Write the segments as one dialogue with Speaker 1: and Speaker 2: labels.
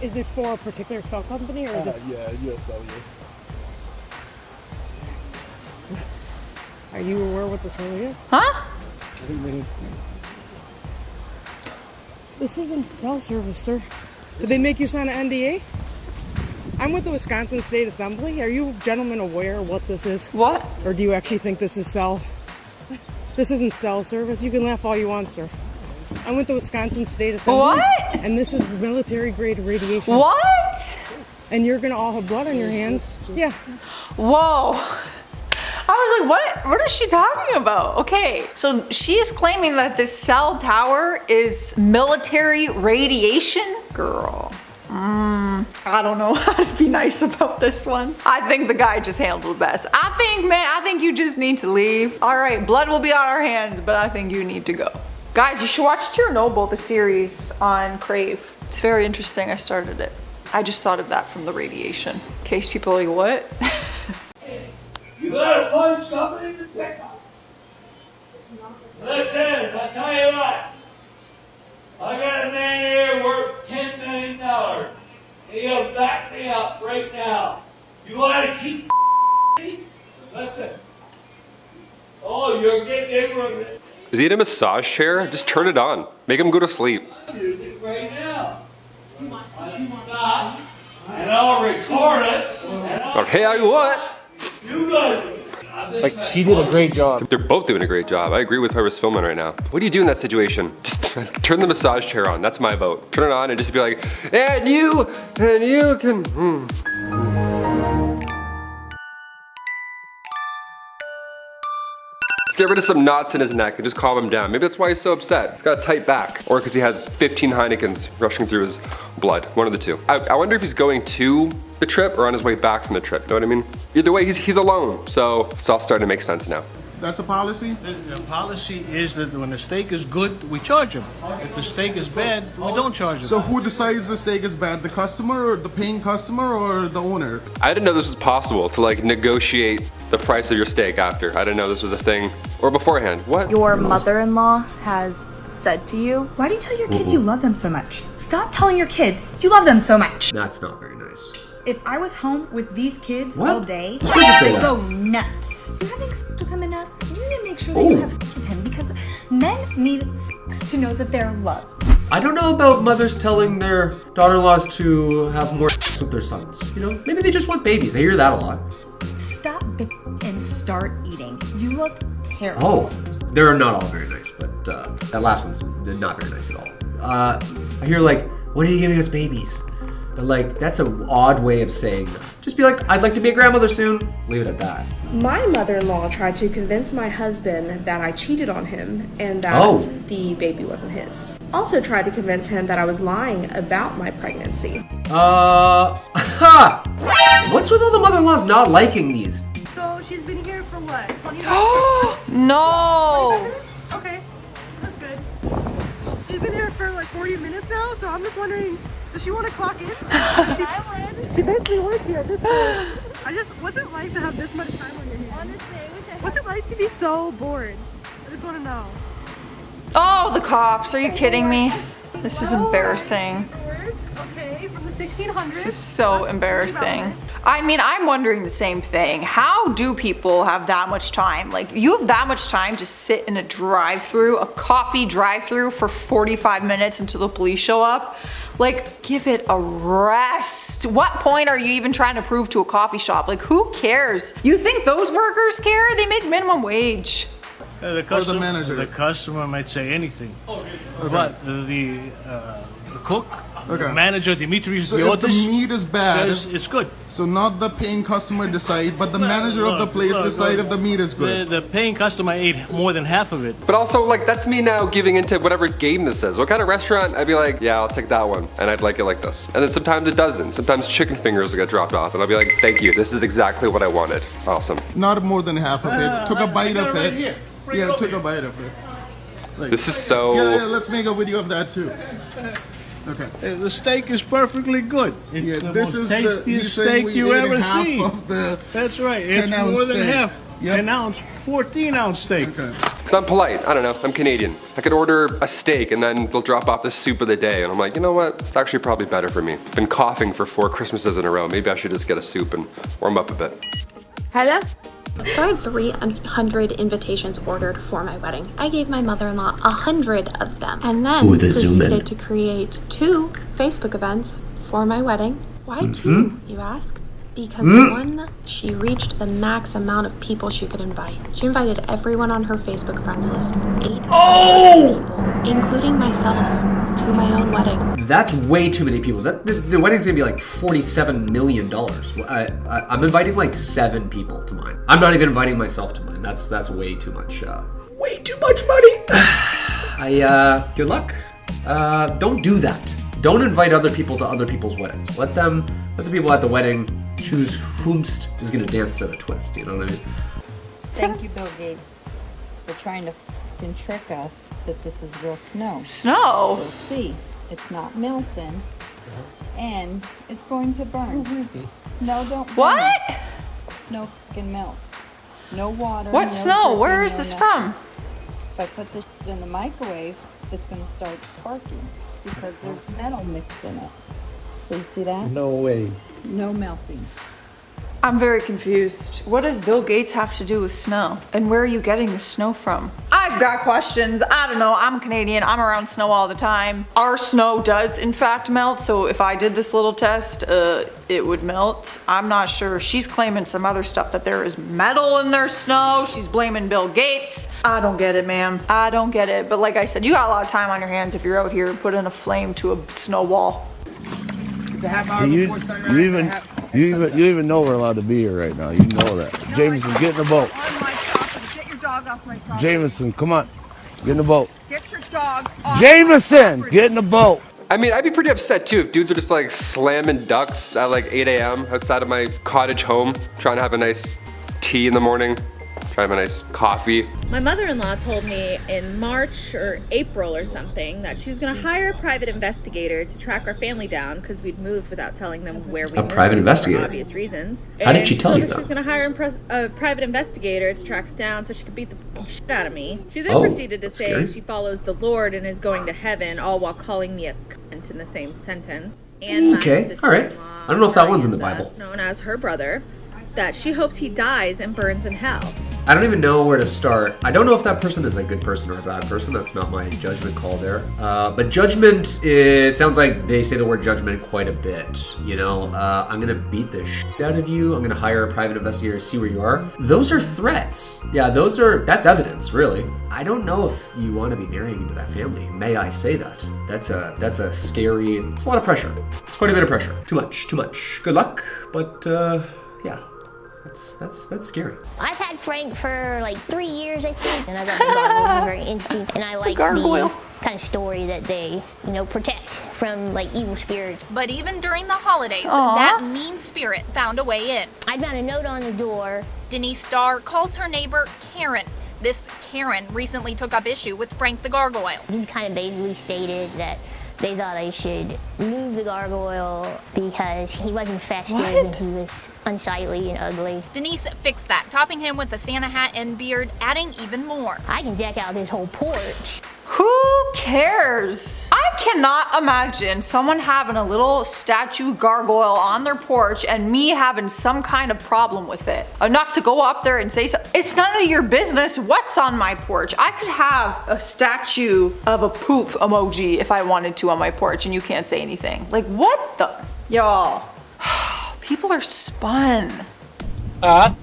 Speaker 1: Is it for a particular cell company or is it?
Speaker 2: Yeah, USL.
Speaker 1: Are you aware what this really is?
Speaker 3: Huh?
Speaker 2: What do you mean?
Speaker 1: This isn't cell service, sir. Did they make you sign an NDA? I'm with the Wisconsin State Assembly. Are you gentlemen aware what this is?
Speaker 3: What?
Speaker 1: Or do you actually think this is cell? This isn't cell service. You can laugh all you want, sir. I'm with the Wisconsin State Assembly.
Speaker 3: What?
Speaker 1: And this is military grade radiation.
Speaker 3: What?
Speaker 1: And you're gonna all have blood on your hands. Yeah.
Speaker 3: Whoa. I was like, what is she talking about? Okay, so she's claiming that this cell tower is military radiation? Girl. I don't know how to be nice about this one. I think the guy just handled it best. I think you just need to leave. All right, blood will be on our hands, but I think you need to go. Guys, you should watch Chernobyl, the series on Crave. It's very interesting, I started it. I just thought of that from the radiation. In case people are like, what?
Speaker 4: You gotta find somebody to pick on. Listen, I tell you what. I got a man here worth $10 million. He'll back me up right now. You wanna keep me? Listen. Oh, you're getting ignorant.
Speaker 5: Is he in a massage chair? Just turn it on. Make him go to sleep.
Speaker 4: Music right now. Stop, and I'll record it.
Speaker 5: Okay, I what?
Speaker 4: You guys.
Speaker 2: Like, she did a great job.
Speaker 5: They're both doing a great job. I agree with whoever's filming right now. What do you do in that situation? Just turn the massage chair on. That's my vote. Turn it on and just be like, and you can. Let's get rid of some knots in his neck and just calm him down. Maybe that's why he's so upset. He's got a tight back. Or because he has 15 Heinekens rushing through his blood. One of the two. I wonder if he's going to the trip or on his way back from the trip. You know what I mean? Either way, he's alone. So it's all starting to make sense now.
Speaker 6: That's a policy?
Speaker 7: The policy is that when the steak is good, we charge them. If the steak is bad, we don't charge them.
Speaker 6: So who decides the steak is bad? The customer or the paying customer or the owner?
Speaker 5: I didn't know this was possible to like negotiate the price of your steak after. I didn't know this was a thing. Or beforehand. What?
Speaker 8: Your mother-in-law has said to you,
Speaker 9: why do you tell your kids you love them so much? Stop telling your kids you love them so much.
Speaker 10: That's not very nice.
Speaker 9: If I was home with these kids
Speaker 10: What?
Speaker 9: all day,
Speaker 10: You're supposed to say
Speaker 9: I'd
Speaker 10: that.
Speaker 9: go nuts. You having sex with him enough? You need to make sure that you have sex with him because men need sex to know that they're loved.
Speaker 10: I don't know about mothers telling their daughter-in-laws to have more sex with their sons. You know, maybe they just want babies. I hear that a lot.
Speaker 9: Stop bitching and start eating. You look terrible.
Speaker 10: Oh, they're not all very nice, but that last one's not very nice at all. I hear like, when are you giving us babies? But like, that's an odd way of saying that. Just be like, I'd like to be a grandmother soon. Leave it at that.
Speaker 11: My mother-in-law tried to convince my husband that I cheated on him and that the baby wasn't his. Also tried to convince him that I was lying about my pregnancy.
Speaker 10: What's with all the mother-in-laws not liking these?
Speaker 12: So she's been here for what, 20 minutes?
Speaker 3: No!
Speaker 12: Okay, that's good. She's been here for like 40 minutes now, so I'm just wondering, does she want to clock in? She basically works here at this point. What's it like to have this much time on your hands? Honestly, what's it like to be so bored? I just want to know.
Speaker 3: Oh, the cops, are you kidding me? This is embarrassing.
Speaker 12: Okay, from the 1600s.
Speaker 3: This is so embarrassing. I mean, I'm wondering the same thing. How do people have that much time? Like, you have that much time to sit in a drive-through, a coffee drive-through for 45 minutes until the police show up? Like, give it a rest. What point are you even trying to prove to a coffee shop? Like, who cares? You think those workers care? They make minimum wage.
Speaker 7: The customer might say anything. But the cook, the manager, Dimitris
Speaker 6: So if the meat is bad,
Speaker 7: says it's good.
Speaker 6: So not the paying customer decide, but the manager of the place decide if the meat is good.
Speaker 7: The paying customer ate more than half of it.
Speaker 5: But also, like, that's me now giving into whatever game this is. What kind of restaurant? I'd be like, yeah, I'll take that one. And I'd like it like this. And then sometimes it doesn't. Sometimes chicken fingers will get dropped off. And I'll be like, thank you. This is exactly what I wanted. Awesome.
Speaker 6: Not more than half of it. Took a bite of
Speaker 7: Right
Speaker 6: it.
Speaker 7: here.
Speaker 6: Yeah, took a bite of it. Like,
Speaker 5: This is so...
Speaker 6: Yeah, let's make a video of that too. Okay.
Speaker 7: The steak is perfectly good. It's
Speaker 6: Yeah,
Speaker 7: the
Speaker 6: this
Speaker 7: most
Speaker 6: is
Speaker 7: tastiest
Speaker 6: he's saying
Speaker 7: steak
Speaker 6: we
Speaker 7: you
Speaker 6: ate
Speaker 7: ever
Speaker 6: half
Speaker 7: seen.
Speaker 6: of the
Speaker 7: That's right. It's
Speaker 6: 10-ounce
Speaker 7: more than
Speaker 6: steak.
Speaker 7: half. 10 ounce, 14 ounce steak.
Speaker 5: Because I'm polite, I don't know, I'm Canadian. I could order a steak and then they'll drop off the soup of the day and I'm like, you know what, it's actually probably better for me. I've been coughing for 4 Christmases in a row. Maybe I should just get a soup and warm up a bit.
Speaker 11: Hello? So I had 300 invitations ordered for my wedding. I gave my mother-in-law 100 of them. And then proceeded to create 2 Facebook events for my wedding. Why 2, you ask? Because one, she reached the max amount of people she could invite. She invited everyone on her Facebook friends list. 800 people, including myself, to my own wedding.
Speaker 10: That's way too many people. The wedding's gonna be like $47 million. I'm inviting like 7 people to mine. I'm not even inviting myself to mine. That's way too much. Way too much money. Good luck. Don't do that. Don't invite other people to other people's weddings. Let the people at the wedding choose whomst is gonna dance to the twist. You know what I mean?
Speaker 13: Thank you, Bill Gates, for trying to fucking trick us that this is real snow.
Speaker 3: Snow?
Speaker 13: We'll see. It's not melting, and it's going to burn. Snow don't burn.
Speaker 3: What?
Speaker 13: Snow fucking melts. No water.
Speaker 3: What
Speaker 13: no
Speaker 3: snow?
Speaker 13: dripping,
Speaker 3: Where is
Speaker 13: no
Speaker 3: this
Speaker 13: nothing.
Speaker 3: from?
Speaker 13: If I put this in the microwave, it's going to start sparking because there's metal mixed in it. So you see that?
Speaker 2: No way.
Speaker 13: No melting.
Speaker 3: I'm very confused. What does Bill Gates have to do with snow? And where are you getting the snow from? I've got questions. I don't know. I'm Canadian. I'm around snow all the time. Our snow does in fact melt. So if I did this little test, it would melt. I'm not sure. She's claiming some other stuff, that there is metal in their snow. She's blaming Bill Gates. I don't get it, ma'am. I don't get it. But like I said, you got a lot of time on your hands if you're out here putting a flame to a snow wall.
Speaker 14: You even know we're allowed to be here right now. You know that. Jameson, get in the boat.
Speaker 12: Get your dog off my property.
Speaker 14: Jameson, come on. Get in the boat.
Speaker 12: Get your dog off.
Speaker 14: Jameson, get in the boat.
Speaker 5: I mean, I'd be pretty upset too if dudes are just like slamming ducks at like 8 a.m. outside of my cottage home, trying to have a nice tea in the morning, trying to have a nice coffee.
Speaker 15: My mother-in-law told me in March or April or something that she was going to hire a private investigator to track our family down because we'd moved without telling them where we moved.
Speaker 10: A private investigator?
Speaker 15: For obvious reasons.
Speaker 10: How did she tell you that?
Speaker 15: She was going to hire a private investigator to track us down so she could beat the shit out of me. She then proceeded to say
Speaker 10: scary.
Speaker 15: she follows the Lord and is going to heaven, all while calling me a cunt in the same sentence. And
Speaker 10: Okay, all right. I don't know if that one's in the Bible.
Speaker 15: Known as her brother, that she hopes he dies and burns in hell.
Speaker 10: I don't even know where to start. I don't know if that person is a good person or a bad person. That's not my judgment call there. But judgment, it sounds like they say the word judgment quite a bit. You know, I'm gonna beat the shit out of you. I'm gonna hire a private investigator to see where you are. Those are threats. Yeah, that's evidence, really. I don't know if you want to be marrying into that family. May I say that? That's a scary, it's a lot of pressure. It's quite a bit of pressure. Too much. Good luck, but yeah. That's scary.
Speaker 16: I've had Frank for like 3 years, I think, and I thought the gargoyle was very interesting. And I like the kind of story that they, protect from like evil spirits.
Speaker 17: But even during the holidays, that mean spirit found a way in.
Speaker 16: I found a note on the door.
Speaker 17: Denise Starr calls her neighbor Karen. This Karen recently took up issue with Frank the Gargoyle.
Speaker 16: Just kind of basically stated that they thought I should move the gargoyle because he wasn't festive and he was unsightly and ugly.
Speaker 17: Denise fixed that, topping him with a Santa hat and beard, adding even more.
Speaker 16: I can deck out this whole porch.
Speaker 3: Who cares? I cannot imagine someone having a little statue gargoyle on their porch and me having some kind of problem with it. Enough to go up there and say so. It's none of your business what's on my porch. I could have a statue of a poop emoji if I wanted to on my porch and you can't say anything. Like what the? Y'all, people are spun.
Speaker 7: Let's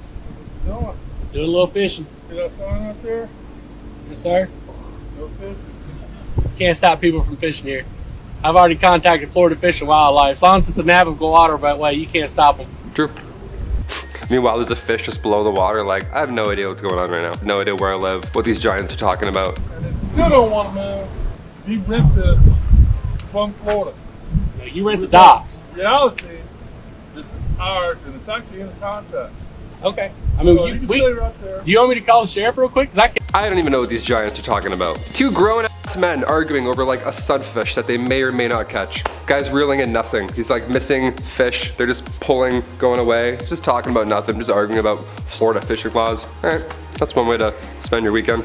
Speaker 7: do a little fishing. See that sign up there? Yes, sir. Can't stop people from fishing here. I've already contacted Florida Fish and Wildlife. As long as it's a navigable waterway, you can't stop them.
Speaker 5: True. Meanwhile, there's a fish just below the water. Like, I have no idea what's going on right now. No idea where I live, what these giants are talking about.
Speaker 6: Still don't want to move. You rent the from Florida.
Speaker 7: No, you rent the docks.
Speaker 6: Reality, this is ours, and it's actually in the contract.
Speaker 7: Okay. I mean,
Speaker 6: So you can stay right there.
Speaker 7: do you want me to call the sheriff real quick? 'Cause I can't.
Speaker 5: I don't even know what these giants are talking about. 2 grown men arguing over like a sunfish that they may or may not catch. Guy's reeling in nothing. He's like missing fish. They're just pulling, going away, just talking about nothing, just arguing about Florida fishing laws. All right, that's one way to spend your weekend.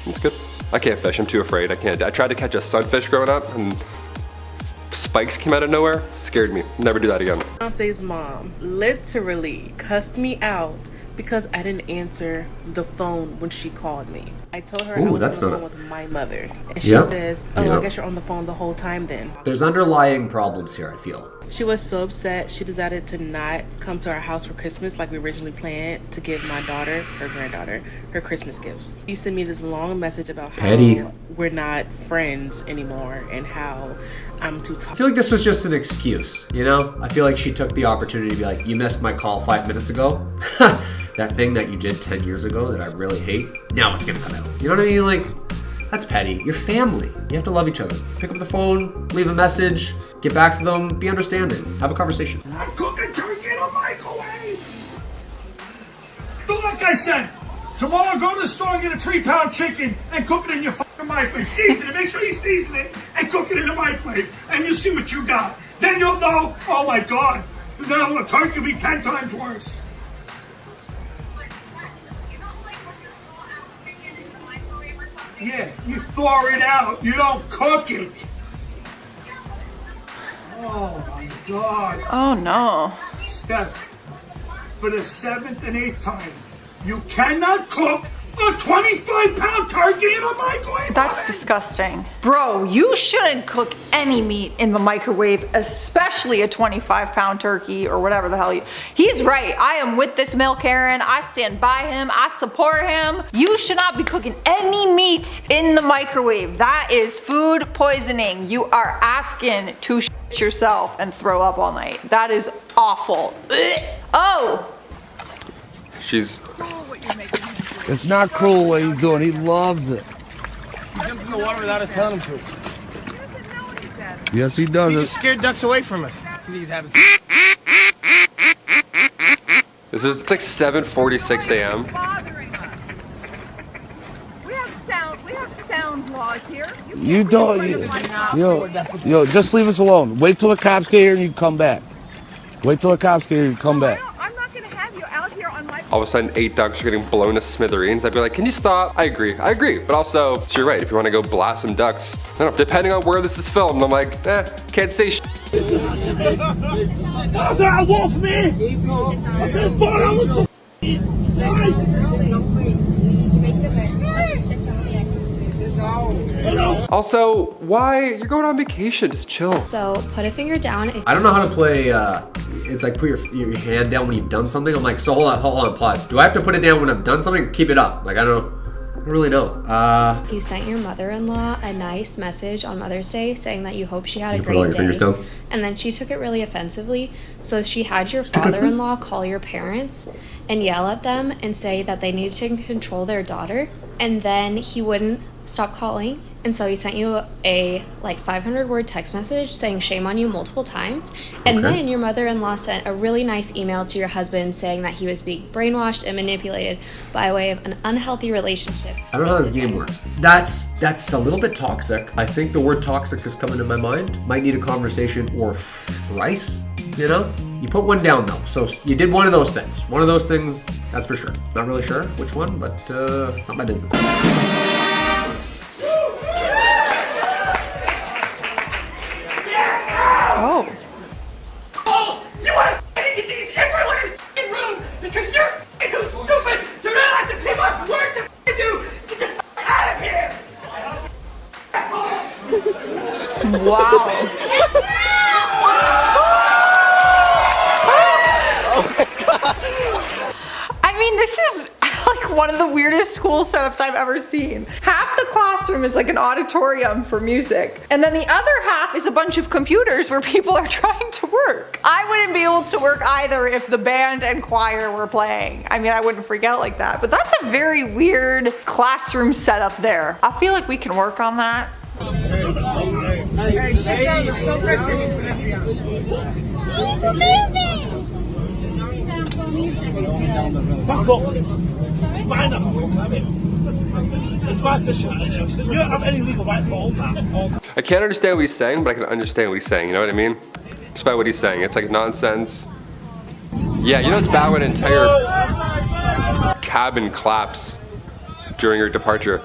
Speaker 5: It's good. I can't fish, I'm too afraid. I can't. I tried to catch a sunfish growing up and spikes came out of nowhere. Scared me. Never do that again.
Speaker 18: Fiance's mom literally cussed me out because I didn't answer the phone when she called me. I told her I was on the phone with my mother. And she says, oh, I guess you're on the phone the whole time then.
Speaker 10: There's underlying problems here, I feel.
Speaker 18: She was so upset, she decided to not come to our house for Christmas like we originally planned to give my daughter, her granddaughter, her Christmas gifts. She sent me this long message about how we're not friends anymore and how I'm too tough.
Speaker 10: I feel like this was just an excuse, you know? I feel like she took the opportunity to be like, you missed my call 5 minutes ago. That thing that you did 10 years ago that I really hate, now it's gonna come out. You know what I mean? Like, that's petty. You're family. You have to love each other. Pick up the phone, leave a message, get back to them, be understanding, have a conversation.
Speaker 4: I'm cooking turkey in a microwave! But like I said, tomorrow go to the store and get a 3-pound chicken and cook it in your fucking microwave. Season it, make sure you season it and cook it in the microwave. And you see what you got. Then you'll know, oh my God, then the turkey will be 10 times worse. Yeah, you thaw it out, you don't cook it. Oh my God.
Speaker 3: Oh no.
Speaker 4: Steph, for the 7th and 8th time, you cannot cook a 25-pound turkey in a microwave.
Speaker 3: That's disgusting. Bro, you shouldn't cook any meat in the microwave, especially a 25-pound turkey or whatever the hell you... He's right. I am with this Mel Karen. I stand by him. I support him. You should not be cooking any meat in the microwave. That is food poisoning. You are asking to shit yourself and throw up all night. That is awful. Ugh. Oh!
Speaker 5: She's...
Speaker 14: It's not cruel what he's doing. He loves it.
Speaker 2: He jumps in the water without us telling him to.
Speaker 14: Yes, he does.
Speaker 2: He just scared ducks away from us. He's having...
Speaker 5: It's like 7:46 a.m.
Speaker 3: We have sound laws here.
Speaker 14: You don't. Yo, just leave us alone. Wait till the cops get here and you come back. Wait till the cops get here and you come back.
Speaker 5: All of a sudden 8 ducks are getting blown to smithereens. I'd be like, can you stop? I agree. But also, so you're right, if you want to go blast some ducks, I don't know, depending on where this is filmed, I'm like, can't say shit.
Speaker 4: That's a wolf, man! I thought I was the
Speaker 5: Also, why? You're going on vacation, just chill.
Speaker 11: So put a finger down.
Speaker 10: I don't know how to play, it's like put your hand down when you've done something. I'm like, so hold on, pause. Do I have to put it down when I've done something? Keep it up. Like, I don't really know.
Speaker 11: You sent your mother-in-law a nice message on Mother's Day saying that you hope she had a great
Speaker 10: put all your fingers down?
Speaker 11: And then she took it really offensively. So she had your father-in-law call your parents and yell at them and say that they need to control their daughter. And then he wouldn't stop calling. And so he sent you a like 500-word text message saying shame on you multiple times. And then your mother-in-law sent a really nice email to your husband saying that he was being brainwashed and manipulated by way of an unhealthy relationship.
Speaker 10: I don't know how this game works. That's a little bit toxic. I think the word toxic is coming to my mind. Might need a conversation or thrice, you know? You put one down though. So you did one of those things. One of those things, that's for sure. Not really sure which one, but it's not my business.
Speaker 3: Oh.
Speaker 4: Oh, you are f***ing these. Everyone is f***ing rude because you're f***ing too stupid to realize the people have work to f***ing do. Get the f*** out of here.
Speaker 3: Wow.
Speaker 2: Oh my God.
Speaker 3: I mean, this is like one of the weirdest school setups I've ever seen. Half the classroom is like an auditorium for music, and then the other half is a bunch of computers where people are trying to work. I wouldn't be able to work either if the band and choir were playing. I mean, I wouldn't freak out like that, but that's a very weird classroom setup there. I feel like we can work on that.
Speaker 16: Hey,
Speaker 19: Fuck off. It's mine now. It's my fish. You don't have any legal right to own that.
Speaker 5: I can't understand what he's saying, but I can understand what he's saying, you know what I mean? Just by what he's saying. It's like nonsense. Yeah, you know it's bad when an entire cabin claps during your departure.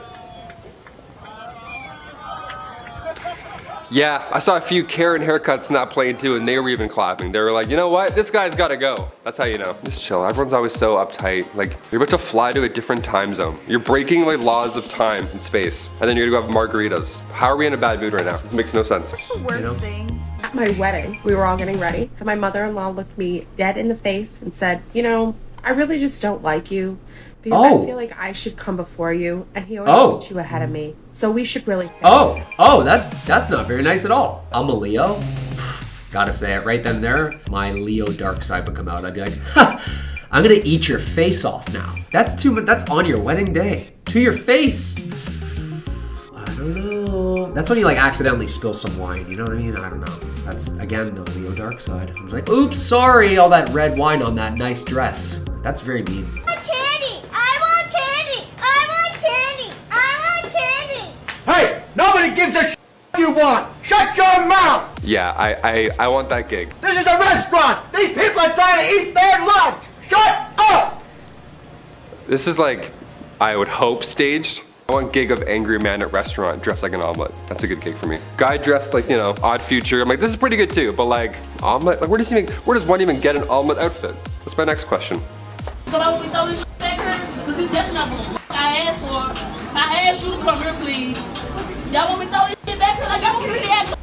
Speaker 5: Yeah, I saw a few Karen haircuts not playing too, and they were even clapping. They were like, you know what? This guy's gotta go. That's how you know. Just chill. Everyone's always so uptight. Like, you're about to fly to a different time zone. You're breaking like laws of time and space, and then you're gonna go have margaritas. How are we in a bad mood right now? This makes no sense.
Speaker 20: What's the worst thing? At my wedding, we were all getting ready, and my mother-in-law looked me dead in the face and said, you know, I really just don't like you. Because I feel like I should come before you, and he always puts you ahead of me. So we should really fix it.
Speaker 10: That's not very nice at all. I'm a Leo. Gotta say it right then and there. My Leo dark side would come out. I'd be like, ha! I'm gonna eat your face off now. That's too much. That's on your wedding day. To your face. I don't know. That's when you like accidentally spill some wine. You know what I mean? I don't know. That's again the Leo dark side. I was like, oops, sorry, all that red wine on that nice dress. That's very mean.
Speaker 19: Hey, nobody gives a shit you want. Shut your mouth.
Speaker 5: Yeah, I want that gig.
Speaker 19: This is a restaurant. These people are trying to eat their lunch. Shut up.
Speaker 5: This is like, I would hope staged. I want gig of angry man at restaurant dressed like an omelet. That's a good gig for me. Guy dressed like, you know, Odd Future. I'm like, this is pretty good too, but like, omelet? Like, where does one even get an omelet outfit? That's my next question.
Speaker 21: So I want to throw this shit back here, because this definitely not what the f I asked for. I asked you to come here, please. Y'all want me to throw this shit back here? Like, y'all want me to really ask?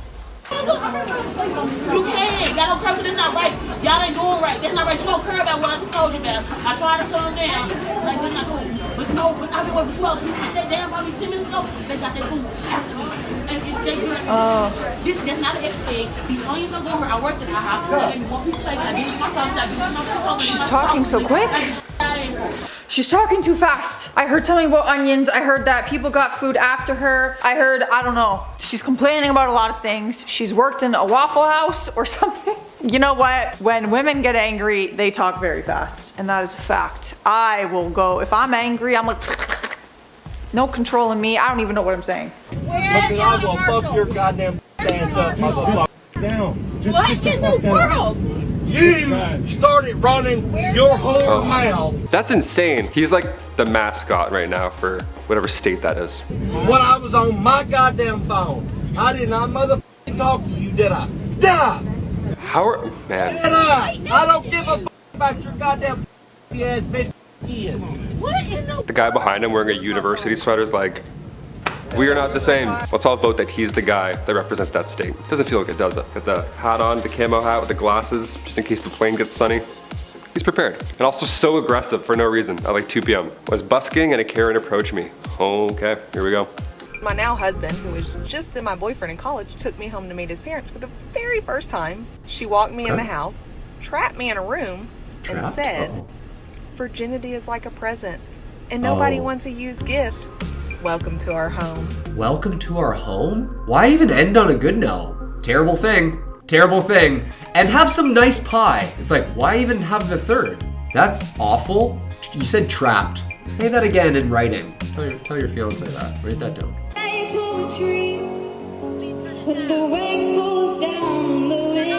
Speaker 21: You can't. Y'all don't care because that's not right. Y'all ain't doing right. That's not right. You don't care about what I just told you about. I tried to calm down. Like, that's not cool. But no, I've been waiting for 12 people to sit down by me 10 minutes ago. They got their food after me. And that's not an extra egg. These onions are going. I worked at IHOP. They gave me one piece of steak. I did it myself. I did it myself.
Speaker 3: She's talking so quick. She's talking too fast. I heard something about onions. I heard that people got food after her. I heard, I don't know. She's complaining about a lot of things. She's worked in a Waffle House or something. You know what? When women get angry, they talk very fast. And that is a fact. I will go, if I'm angry, I'm like, no controlling me. I don't even know what I'm saying.
Speaker 19: Because I will fuck your goddamn ass up, motherfucker. Down.
Speaker 21: What in the world?
Speaker 19: You started running your whole mouth.
Speaker 5: That's insane. He's like the mascot right now for whatever state that is.
Speaker 19: When I was on my goddamn phone, I did not motherfucking talk to you, did I? Did I?
Speaker 5: How are, man.
Speaker 19: Did I? I don't give a about your goddamn ass bitch.
Speaker 21: What in the
Speaker 5: The guy behind him wearing a university sweater is like, we are not the same. Let's all vote that he's the guy that represents that state. Doesn't feel like it, does it? Got the hat on, the camo hat with the glasses, just in case the plane gets sunny. He's prepared. And also so aggressive for no reason at like 2 p.m. Was busking and a Karen approached me. Okay, here we go.
Speaker 22: My now husband, who was just then my boyfriend in college, took me home to meet his parents for the very first time. She walked me in the house, trapped me in a room, and said, virginity is like a present, and nobody wants a used gift. Welcome to our home.
Speaker 10: Welcome to our home? Why even end on a good note? Terrible thing. Terrible thing. And have some nice pie. It's like, why even have the third? That's awful. You said trapped. Say that again in writing. Tell your fiance that. Write that down.
Speaker 21: When the rain falls down on the window,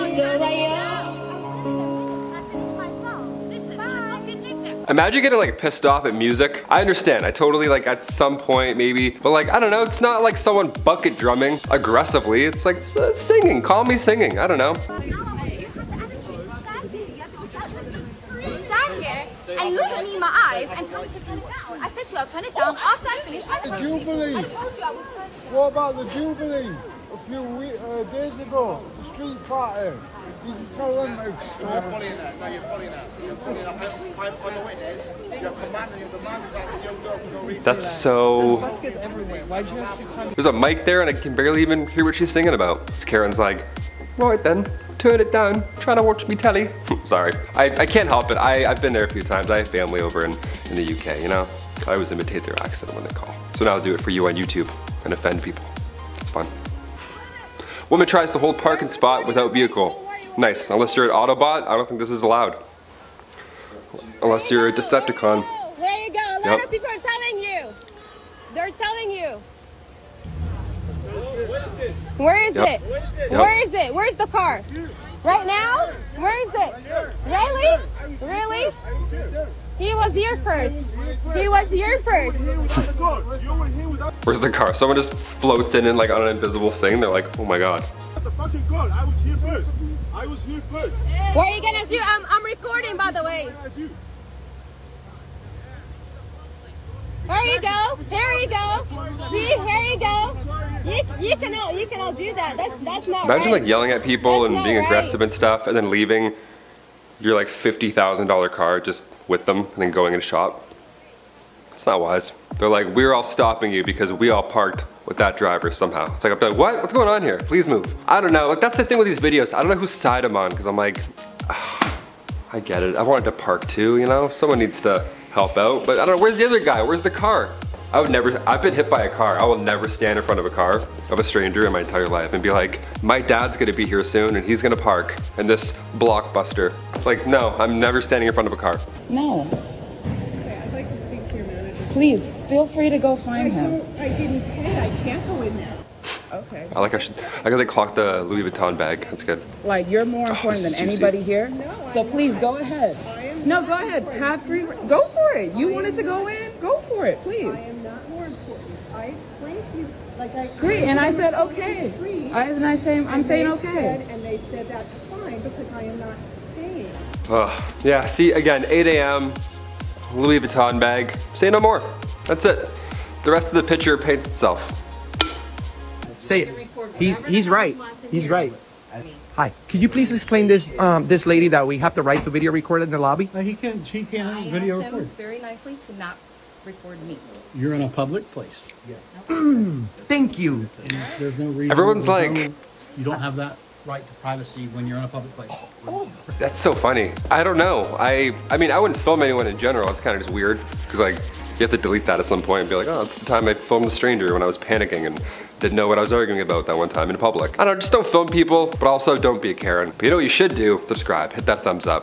Speaker 5: Imagine getting like pissed off at music. I understand, I totally like at some point maybe, but like, I don't know, it's not like someone bucket drumming aggressively. It's like singing, call me singing, I don't know.
Speaker 21: To stand here and look at me in my eyes and tell me to turn it down. I said to you, I'll turn it down after I finish my song.
Speaker 6: Jubilee.
Speaker 21: I told you I would turn it down.
Speaker 6: What about the Jubilee? A few days ago, the street party. Did you tell them?
Speaker 19: No, you're following that. No, you're following that. So you're following that. I'm on the witness. You're commanding that your girl.
Speaker 5: That's so... There's a mic there and I can barely even hear what she's singing about. This Karen's like, right then, turn it down, try to watch me telly. Sorry, I can't help it. I've been there a few times. I have family over in the UK, you know? I always imitate their accent when they call. So now I'll do it for you on YouTube and offend people. It's fun. Woman tries to hold parking spot without vehicle. Nice, unless you're at Autobot, I don't think this is allowed. Unless you're a Decepticon.
Speaker 1: There you go. A lot of people are telling you. They're telling you. Where is it? Where is it? Where's the car? Right now? Where is it? Really? Really? He was here first. He was here first.
Speaker 5: Where's the car? Someone just floats in like on an invisible thing. They're like, oh my god.
Speaker 19: The fucking car. I was here first. I was here first.
Speaker 1: What are you gonna do? I'm recording, by the way. There you go. Here you go. See, here you go. You cannot do that. That's not right.
Speaker 5: Imagine like yelling at people and being aggressive and stuff, and then leaving your like $50,000 car just with them, and then going in a shop. It's not wise. They're like, we're all stopping you because we all parked with that driver somehow. It's like, I'm like, what? What's going on here? Please move. I don't know. Like that's the thing with these videos. I don't know whose side I'm on because I'm like, I get it. I wanted to park too, you know? Someone needs to help out, but I don't know, where's the other guy? Where's the car? I've been hit by a car. I will never stand in front of a car of a stranger in my entire life and be like, my dad's gonna be here soon and he's gonna park in this Blockbuster. It's like, no, I'm never standing in front of a car.
Speaker 13: No.
Speaker 12: Okay, I'd like to speak to your manager.
Speaker 13: Please, feel free to go find him.
Speaker 12: I didn't pay. I can't go in there. Okay.
Speaker 5: I gotta clock the Louis Vuitton bag. That's good.
Speaker 13: Like, you're more important than anybody here. So please, go ahead. No, go ahead. Have free. Go for it. You wanted to go in? Go for it, please.
Speaker 12: I am not more important. I explained to you, like I explained.
Speaker 13: Great, and I said okay. I'm saying okay.
Speaker 12: And they said that's fine because I am not staying.
Speaker 5: Yeah, see, again, 8 a.m., Louis Vuitton bag. Say no more. That's it. The rest of the picture paints itself.
Speaker 2: Say it. He's right. He's right. Hi. Could you please explain this this lady that we have the right to video record in the lobby?
Speaker 8: She can't video record.
Speaker 23: Very nicely to not record me.
Speaker 8: You're in a public place. Yes.
Speaker 2: Thank you.
Speaker 8: And there's no reason.
Speaker 5: Everyone's like,
Speaker 8: you don't have that right to privacy when you're in a public place.
Speaker 5: That's so funny. I don't know. I mean, I wouldn't film anyone in general. It's kind of just weird because like you have to delete that at some point and be like, oh, it's the time I filmed a stranger when I was panicking and didn't know what I was arguing about that one time in public. I don't know, just don't film people, but also don't be a Karen. But you know what you should do? Subscribe, hit that thumbs up.